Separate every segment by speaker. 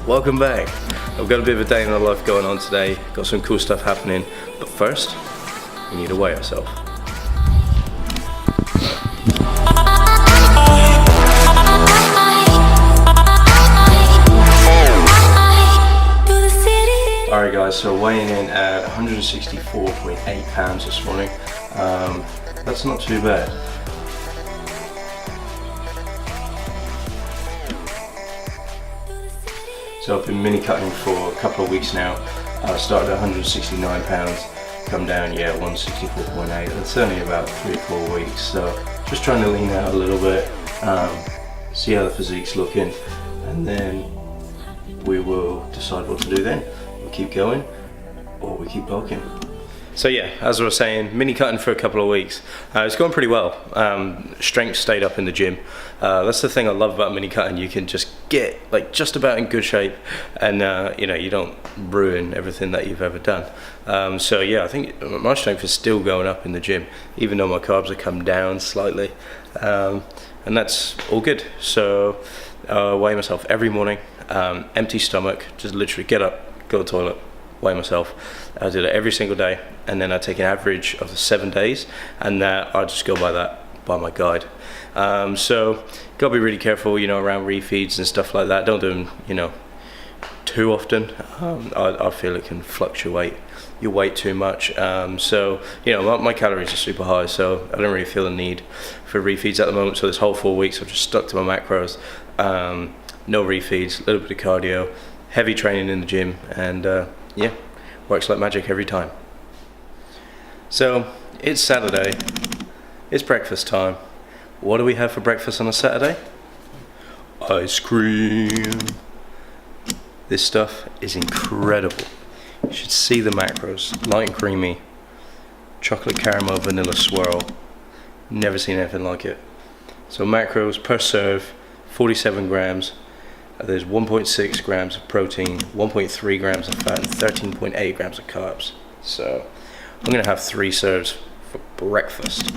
Speaker 1: Welcome back. I've got a bit of a day in my life going on today. Got some cool stuff happening, but first, we need to weigh ourselves. Alright guys, so weighing in at 164.8 pounds this morning. That's not too bad. So I've been mini cutting for a couple of weeks now. I started at 169 pounds, come down, 164.8. That's only about 3 or 4 weeks. So just trying to lean out a little bit, see how the physique's looking, and then we will decide what to do then. We keep going, or we keep bulking. So yeah, as I was saying, mini cutting for a couple of weeks. It's going pretty well. Strength stayed up in the gym. That's the thing I love about mini cutting. You can just get like just about in good shape, and you don't ruin everything that you've ever done. So yeah, I think my strength is still going up in the gym, even though my carbs have come down slightly, and that's all good. So weigh myself every morning, empty stomach, just literally get up, go to the toilet, weigh myself. I do that every single day, and then I take an average of the 7 days, and I just go by that, by my guide. So gotta be really careful, around refeeds and stuff like that. Don't do them, too often. I feel it can fluctuate your weight too much. So my calories are super high, so I don't really feel the need for refeeds at the moment. So this whole 4 weeks I've just stuck to my macros. No refeeds, a little bit of cardio, heavy training in the gym, and yeah, works like magic every time. So it's Saturday, it's breakfast time. What do we have for breakfast on a Saturday? Ice cream. This stuff is incredible. You should see the macros. Light and creamy, chocolate caramel vanilla swirl. Never seen anything like it. So macros per serve, 47 grams. There's 1.6 grams of protein, 1.3 grams of fat, and 13.8 grams of carbs. So I'm gonna have 3 serves for breakfast.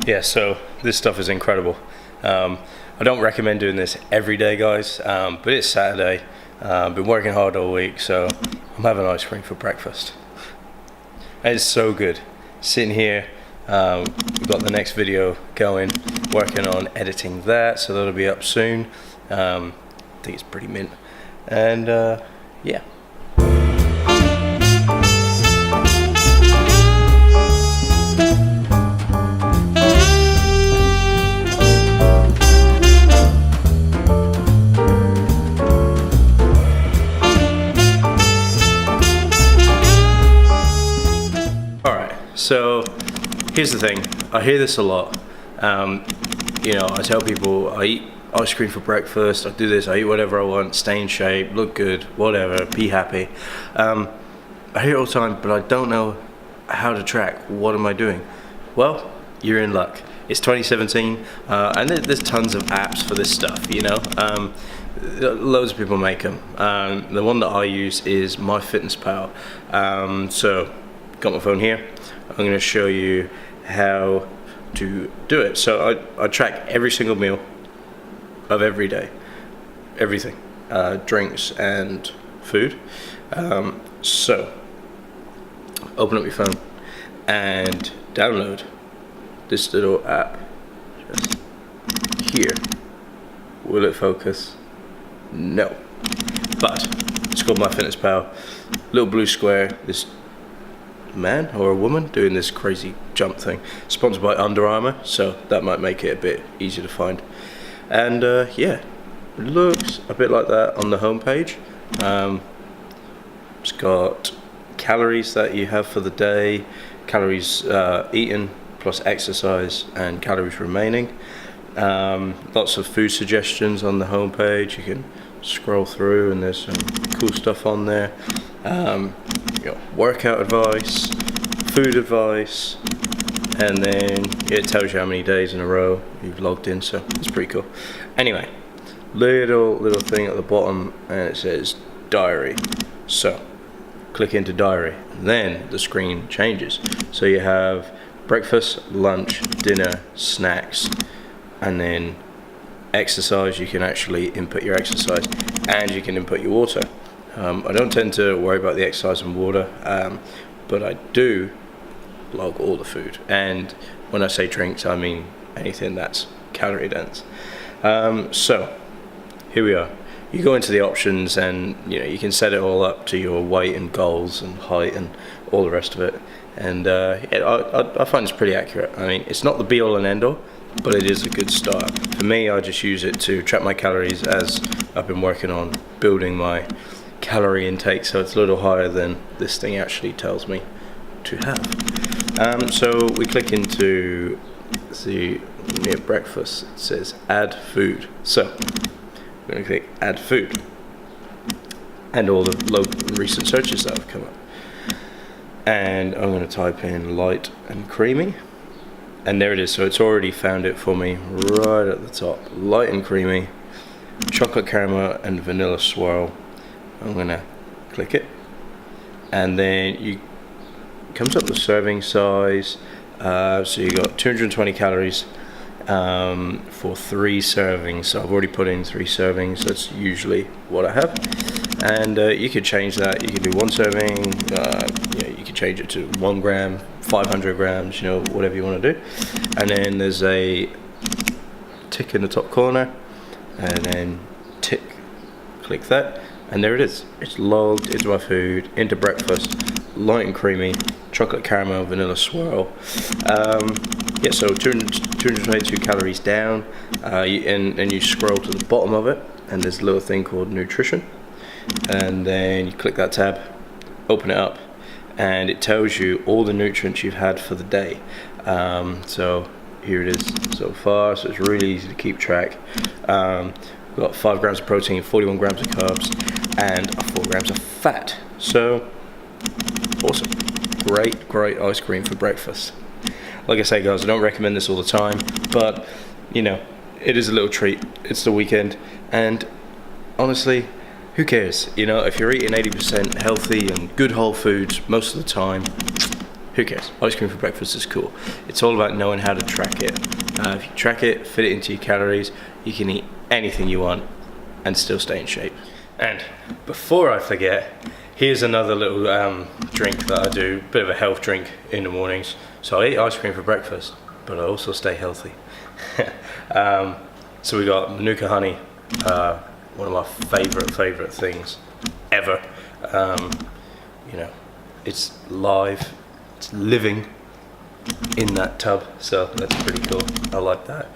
Speaker 1: Yeah, so this stuff is incredible. I don't recommend doing this every day, guys, but it's Saturday. I've been working hard all week, so I'm having ice cream for breakfast. It's so good. Sitting here, we've got the next video going, working on editing that, so that'll be up soon. I think it's pretty mint. And yeah. So here's the thing, I hear this a lot. I tell people I eat ice cream for breakfast, I do this, I eat whatever I want, stay in shape, look good, whatever, be happy. I hear it all the time, but I don't know how to track. What am I doing? Well, you're in luck. It's 2017, and there's tons of apps for this stuff, loads of people make them. The one that I use is MyFitnessPal. So got my phone here. I'm going to show you how to do it. So I track every single meal of every day, everything, drinks and food. So open up your phone and download this little app just here. Will it focus? No. But it's called MyFitnessPal. Little blue square, this man or a woman doing this crazy jump thing, sponsored by Under Armour, so that might make it a bit easier to find. And yeah, it looks a bit like that on the home page. It's got calories that you have for the day, calories eaten plus exercise, and calories remaining. Lots of food suggestions on the home page. You can scroll through and there's some cool stuff on there. Workout advice, food advice, and then it tells you how many days in a row you've logged in, so it's pretty cool. Anyway, little thing at the bottom, and it says diary. So click into diary, and then the screen changes. So you have breakfast, lunch, dinner, snacks, and then exercise. You can actually input your exercise, and you can input your water. I don't tend to worry about the exercise and water, but I do log all the food, and when I say drinks, I mean anything that's calorie dense. So here we are. You go into the options, and you can set it all up to your weight and goals and height and all the rest of it. And I find it's pretty accurate. I mean, it's not the be all and end all, but it is a good start. For me, I just use it to track my calories as I've been working on building my calorie intake, so it's a little higher than this thing actually tells me to have. So we click into the near breakfast. It says add food. So I'm going to click add food, and all the recent searches that have come up. And I'm going to type in light and creamy, and there it is. So it's already found it for me right at the top. Light and creamy, chocolate caramel and vanilla swirl. I'm going to click it, and then it comes up with serving size. So you got 220 calories for 3 servings. So I've already put in 3 servings. That's usually what I have. And you could change that. You could do 1 serving. You could change it to 1 gram, 500 grams. Whatever you want to do. And then there's a tick in the top corner, and then tick. Click that, and there it is. It's logged into my food, into breakfast, light and creamy, chocolate caramel, vanilla swirl. So 222 calories down, and you scroll to the bottom of it, and there's a little thing called nutrition, and then you click that tab, open it up, and it tells you all the nutrients you've had for the day. So here it is so far, so it's really easy to keep track. We've got 5 grams of protein, 41 grams of carbs, and 4 grams of fat. So awesome. Great ice cream for breakfast. Like I say, guys, I don't recommend this all the time, but it is a little treat. It's the weekend, and honestly, who cares? If you're eating 80% healthy and good whole foods most of the time, who cares? Ice cream for breakfast is cool. It's all about knowing how to track it. If you track it, fit it into your calories, you can eat anything you want and still stay in shape. And before I forget, here's another little drink that I do, bit of a health drink in the mornings. So I eat ice cream for breakfast, but I also stay healthy. So we got Manuka honey, one of my favorite things ever. It's live, it's living in that tub, so that's pretty cool. I like that.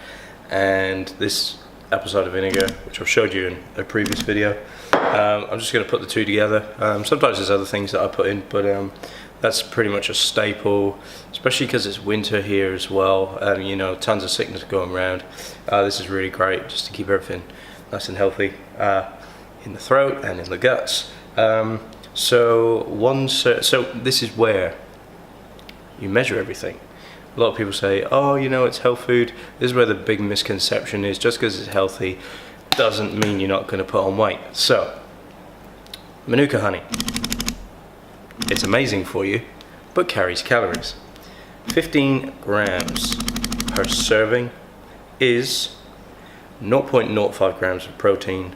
Speaker 1: And this apple cider vinegar, which I've showed you in a previous video, I'm just going to put the two together. Sometimes there's other things that I put in, but that's pretty much a staple, especially because it's winter here as well, and tons of sickness going around. This is really great just to keep everything nice and healthy in the throat and in the guts. So this is where you measure everything. A lot of people say, oh, it's health food. This is where the big misconception is. Just because it's healthy doesn't mean you're not going to put on weight. So, Manuka honey. It's amazing for you, but carries calories. 15 grams per serving is 0.05 grams of protein,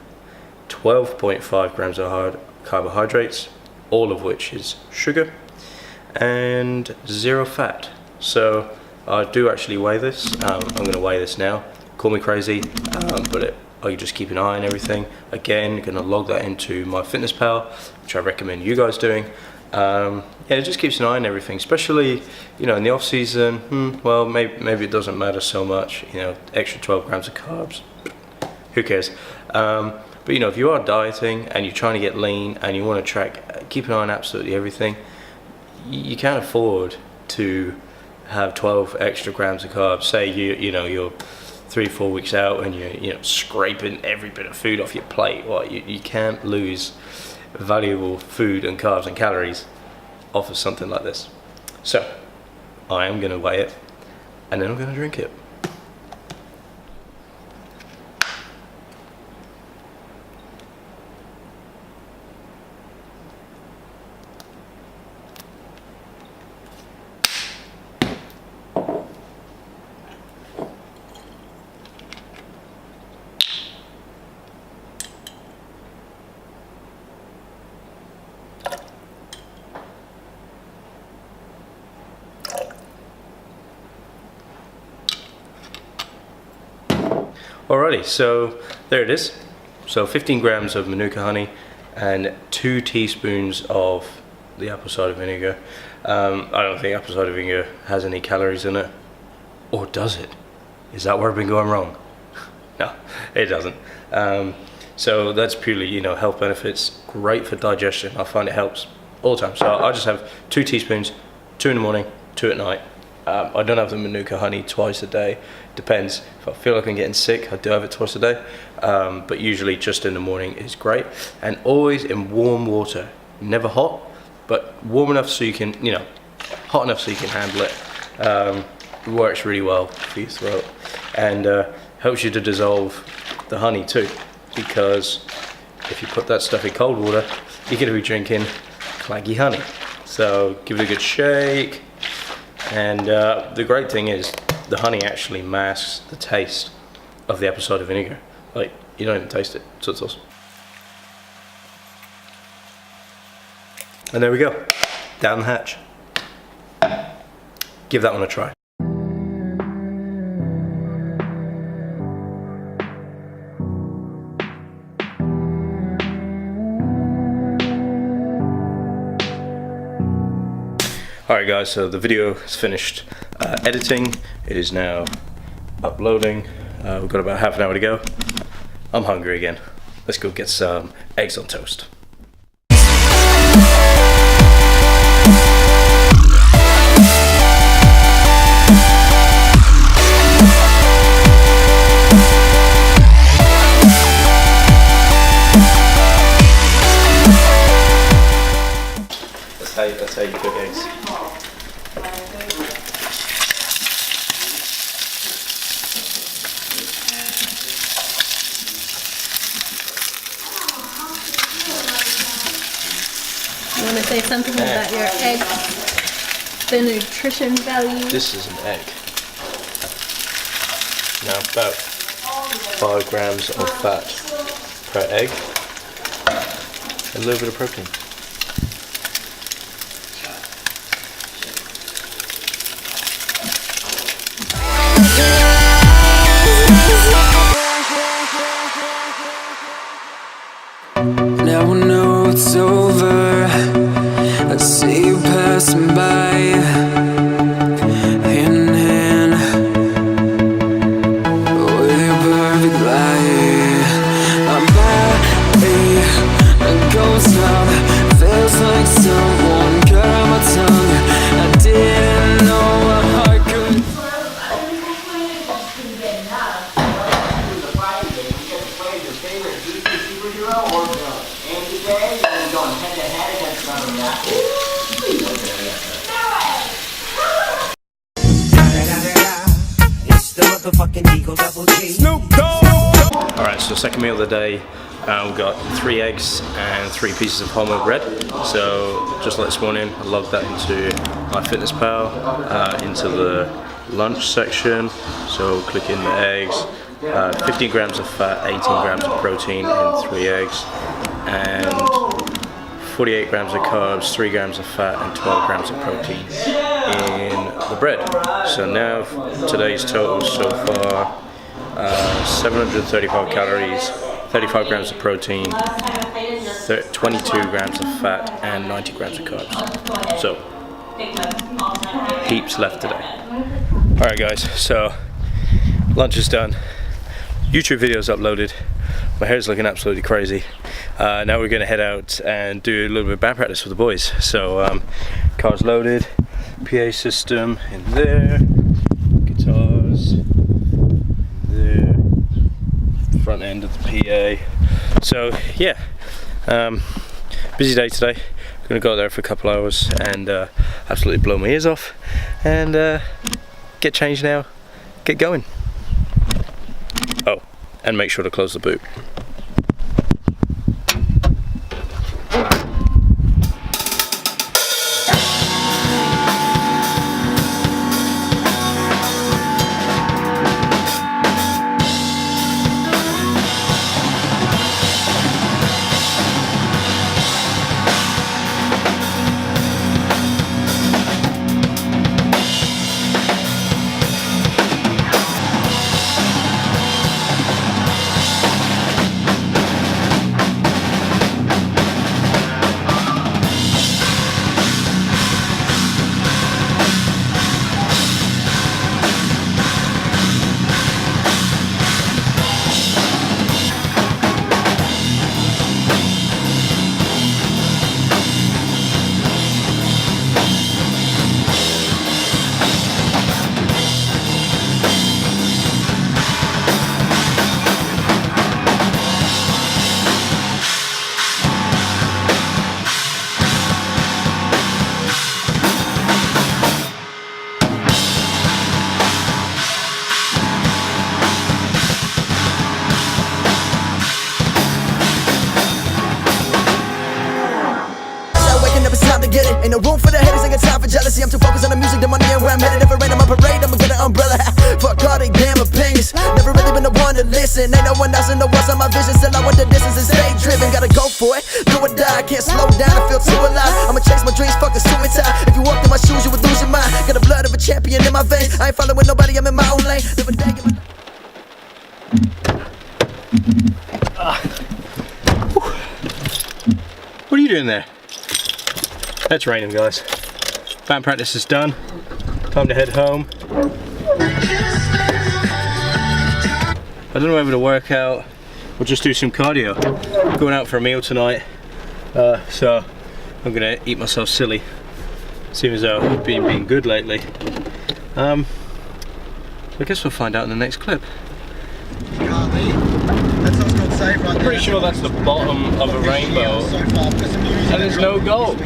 Speaker 1: 12.5 grams of hard carbohydrates, all of which is sugar, and 0 fat. So I do actually weigh this. I'm going to weigh this now. Call me crazy, but I just keep an eye on everything. Again, going to log that into my fitness pal, which I recommend you guys doing. It just keeps an eye on everything, especially in the off season. Well, maybe it doesn't matter so much. Extra 12 grams of carbs. Who cares? But if you are dieting and you're trying to get lean and you want to track, keep an eye on absolutely everything. You can't afford to have 12 extra grams of carbs. Say you're 3-4 weeks out and you're scraping every bit of food off your plate. Well, you can't lose valuable food and carbs and calories off of something like this. So I am going to weigh it, and then I'm going to drink it. Alrighty, so there it is. So 15 grams of Manuka honey and 2 teaspoons of the apple cider vinegar. I don't think apple cider vinegar has any calories in it. Or does it? Is that where I've been going wrong? No, it doesn't. So that's purely, you know, health benefits. Great for digestion. I find it helps all the time. So I just have 2 teaspoons, 2 in the morning, 2 at night. I don't have the Manuka honey twice a day. Depends. If I feel like I'm getting sick, I do have it twice a day. But usually just in the morning is great. And always in warm water. Never hot, but warm enough so you can, you know, hot enough so you can handle it. It works really well for your throat. And helps you to dissolve the honey too. Because if you put that stuff in cold water, you're going to be drinking claggy honey. So give it a good shake. And the great thing is the honey actually masks the taste of the apple cider vinegar. Like, you don't even taste it, so it's awesome. And there we go, down the hatch. Give that one a try. Alright guys, so the video is finished editing. It is now uploading. We've got about half an hour to go. I'm hungry again. Let's go get some eggs on toast. That's how you cook eggs.
Speaker 2: You want to say something about your egg, the nutrition value?
Speaker 1: This is an egg. Now about 5 grams of fat per egg. A little bit of protein.
Speaker 3: Now I know it's over. I see you passing by, hand in hand, with your perfect light. My body, a ghost love, feels like someone cut out my tongue. I didn't know my heart could.
Speaker 1: Alright, so second meal of the day, we've got 3 eggs and 3 pieces of wholemeal bread. So just like this morning, I logged that into MyFitnessPal, into the lunch section. So click in the eggs, 15 grams of fat, 18 grams of protein in 3 eggs, and 48 grams of carbs, 3 grams of fat, and 12 grams of protein in the bread. So now today's total so far, 735 calories, 35 grams of protein, 22 grams of fat, and 90 grams of carbs. So heaps left today. Alright guys, so lunch is done, YouTube video's uploaded, my hair's looking absolutely crazy. Now we're going to head out and do a little bit of band practice with the boys. So car's loaded, PA system in there, guitars in there, front end of the PA. So yeah, busy day today. I'm going to go there for a couple hours and absolutely blow my ears off and get changed now, get going. Oh, and make sure to close the boot.
Speaker 3: Ain't no room for the haters, ain't got time for jealousy. I'm too focused on the music, the money, and where I'm headed. If it rain on my parade, I'ma get an umbrella. Fuck all they damn opinions. Never really been the one to listen. Ain't no one else in the world on my vision. Still I want the distance and stay driven. Gotta go for it, do or die. I can't slow down, I feel too alive. I'ma chase my dreams, fucking suicide. If you walked in my shoes, you would lose your mind. Got the blood of a champion in my veins. I ain't following nobody, I'm in my own lane. Live a day in my...
Speaker 1: What are you doing there? It's raining, guys. Band practice is done. Time to head home. I don't know whether to work out or just do some cardio. Going out for a meal tonight, so I'm gonna eat myself silly. Seems as though I've been being good lately. I guess we'll find out in the next clip. I'm pretty sure that's the bottom of a rainbow, and there's no gold.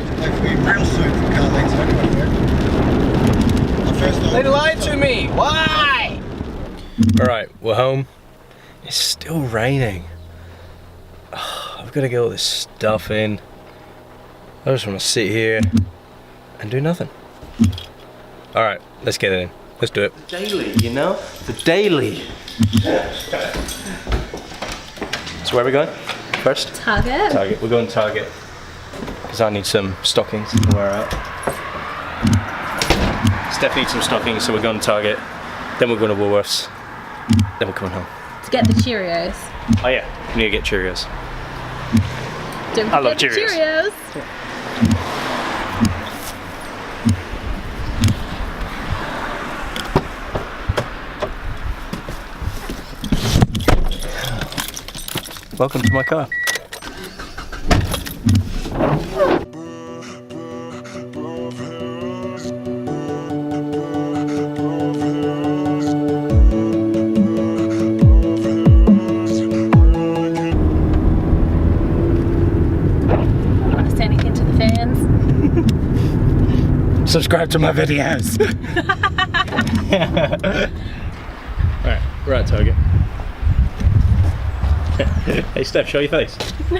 Speaker 1: They lied to me. Why? All right, we're home. It's still raining. I've got to get all this stuff in. I just want to sit here and do nothing. All right, let's get it in. Let's do it. Daily, you know? The daily. So where are we going first?
Speaker 2: Target.
Speaker 1: Target. We're going Target because I need some stockings to wear out. Steph needs some stockings, so we're going to Target. Then we're going to Woolworths. Then we're coming home.
Speaker 2: To get the Cheerios.
Speaker 1: Oh yeah, we need to get Cheerios.
Speaker 2: Don't forget
Speaker 1: I love
Speaker 2: the
Speaker 1: Cheerios. Welcome to my car.
Speaker 2: Want to say anything to the fans?
Speaker 1: Subscribe to my videos. Alright, we're at Target. Hey Steph, show your face.
Speaker 2: No.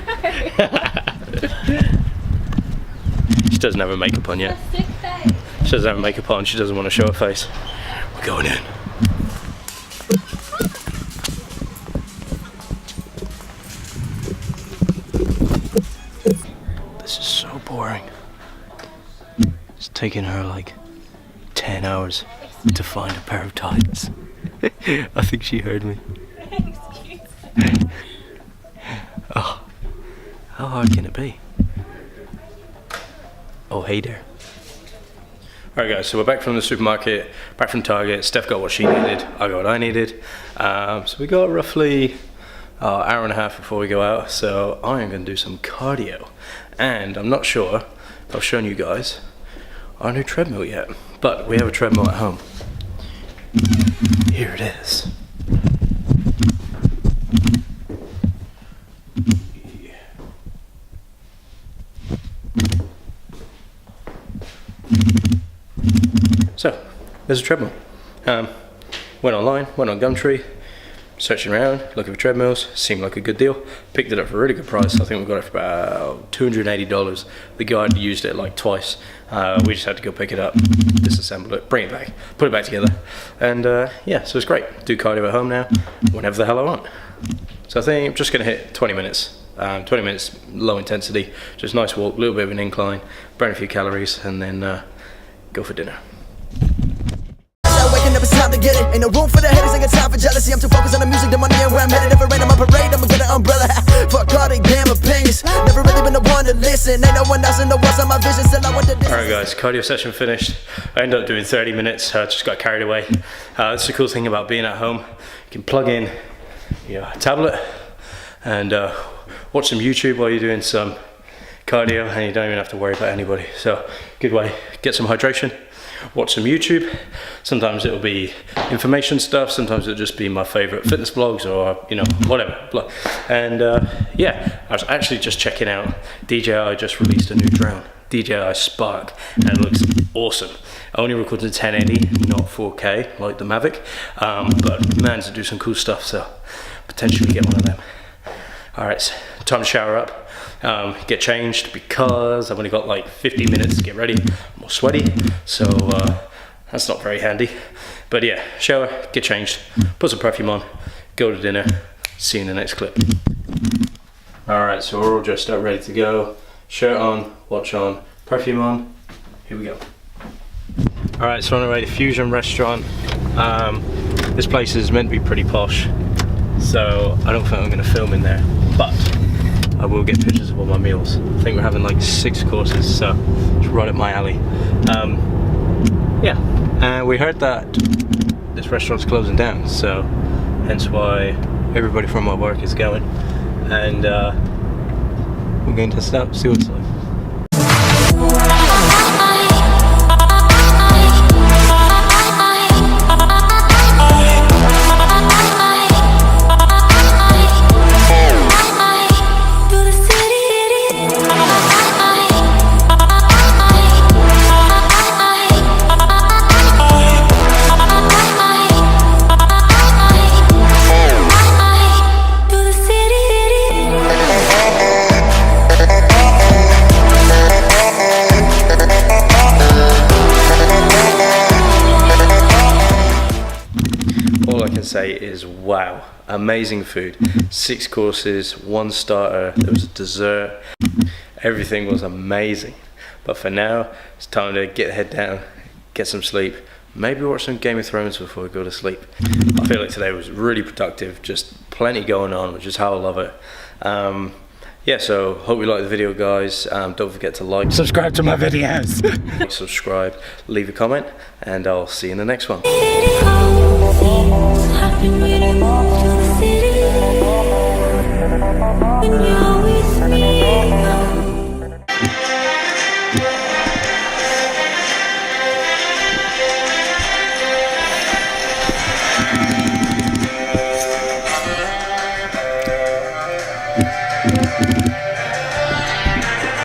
Speaker 1: She doesn't have her makeup on yet.
Speaker 2: Sick face.
Speaker 1: She doesn't have her makeup on, she doesn't want to show her face. We're going in. This is so boring. It's taken her like 10 hours to find a pair of tights. I think she heard me. Oh, how hard can it be? Oh, hey there. Alright guys, so we're back from the supermarket, back from Target. Steph got what she needed, I got what I needed. So we got roughly an hour and a half before we go out, so I am going to do some cardio. And I'm not sure if I've shown you guys our new treadmill yet, but we have a treadmill at home. Here it is. So, there's a treadmill. Went online, went on Gumtree, searching around, looking for treadmills, seemed like a good deal. Picked it up for a really good price. I think we got it for about $280. The guy had used it like twice. We just had to go pick it up, disassemble it, bring it back, put it back together. And yeah, so it's great. Do cardio at home now, whenever the hell I want. So I think I'm just gonna hit 20 minutes. 20 minutes low intensity, just nice walk, a little bit of an incline, burn a few calories, and then go for dinner.
Speaker 3: Waking up, it's time to get it. Ain't no room for the haters, ain't got time for jealousy. I'm too focused on the music, the money, and where I'm headed. If it rain on my parade, I'ma get an umbrella. Fuck all they damn opinions. Never really been the one to listen. Ain't no one else in the world on my vision. Still I want the distance.
Speaker 1: Alright guys, cardio session finished. I ended up doing 30 minutes, just got carried away. That's the cool thing about being at home. You can plug in your tablet and watch some YouTube while you're doing some cardio, and you don't even have to worry about anybody. So, good way, get some hydration. Watch some YouTube. Sometimes it'll be information stuff, sometimes it'll just be my favorite fitness blogs or, you know, whatever. And yeah, I was actually just checking out, DJI just released a new drone, DJI Spark, and it looks awesome. I only recorded in 1080, not 4K like the Mavic, but man, to do some cool stuff, so potentially get one of them. Alright, so time to shower up, get changed because I've only got like 15 minutes to get ready. I'm all sweaty, so that's not very handy. But yeah, shower, get changed, put some perfume on, go to dinner, see you in the next clip. Alright, so we're all dressed up, ready to go. Shirt on, watch on, perfume on, here we go. Alright, so on our way to Fusion Restaurant. This place is meant to be pretty posh, so I don't think I'm going to film in there, but I will get pictures of all my meals. I think we're having like 6 courses, so it's right up my alley. Yeah, and we heard that this restaurant's closing down, so hence why everybody from my work is going, and we're going to test it out, see what it's like. Say is wow, amazing food. 6 courses, 1 starter, there was a dessert, everything was amazing. But for now, it's time to get the head down, get some sleep, maybe watch some Game of Thrones before we go to sleep. I feel like today was really productive, just plenty going on, which is how I love it. Yeah, so hope you like the video, guys. Don't forget to like, subscribe to my videos. Subscribe, leave a comment, and I'll see you in the next one.
Speaker 3: Happen when you